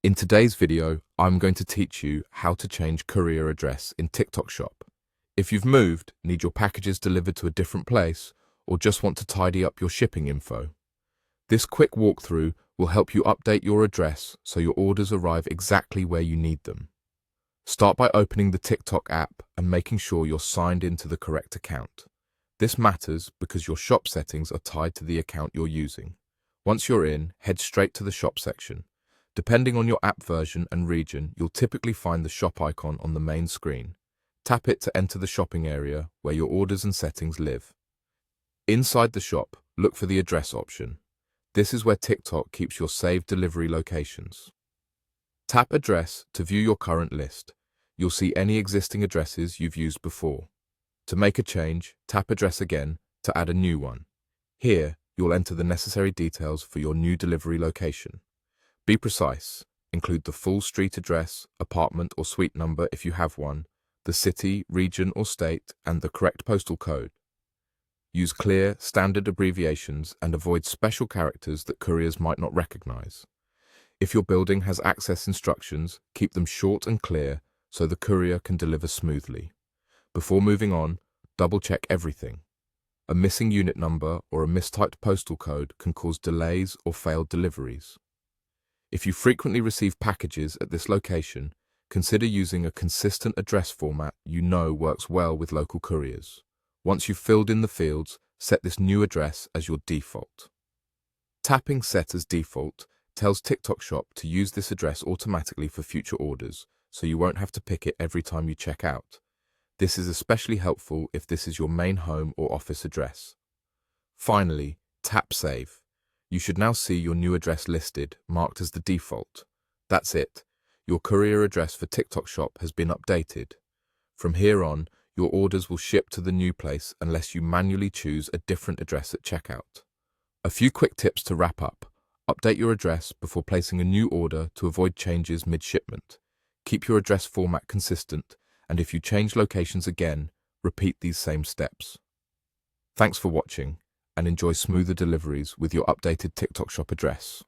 In today's video, I'm going to teach you how to change courier address in TikTok Shop. If you've moved, need your packages delivered to a different place, or just want to tidy up your shipping info, this quick walkthrough will help you update your address so your orders arrive exactly where you need them. Start by opening the TikTok app and making sure you're signed into the correct account. This matters because your shop settings are tied to the account you're using. Once you're in, head straight to the shop section. Depending on your app version and region, you'll typically find the shop icon on the main screen. Tap it to enter the shopping area where your orders and settings live. Inside the shop, look for the address option. This is where TikTok keeps your saved delivery locations. Tap Address to view your current list. You'll see any existing addresses you've used before. To make a change, tap Address again to add a new one. Here, you'll enter the necessary details for your new delivery location. Be precise. Include the full street address, apartment or suite number if you have one, the city, region or state, and the correct postal code. Use clear, standard abbreviations and avoid special characters that couriers might not recognize. If your building has access instructions, keep them short and clear so the courier can deliver smoothly. Before moving on, double-check everything. A missing unit number or a mistyped postal code can cause delays or failed deliveries. If you frequently receive packages at this location, consider using a consistent address format you know works well with local couriers. Once you've filled in the fields, set this new address as your default. Tapping Set as Default tells TikTok Shop to use this address automatically for future orders, so you won't have to pick it every time you check out. This is especially helpful if this is your main home or office address. Finally, tap Save. You should now see your new address listed, marked as the default. That's it. Your courier address for TikTok Shop has been updated. From here on, your orders will ship to the new place unless you manually choose a different address at checkout. A few quick tips to wrap up. Update your address before placing a new order to avoid changes mid-shipment. Keep your address format consistent, and if you change locations again, repeat these same steps. Thanks for watching, and enjoy smoother deliveries with your updated TikTok Shop address.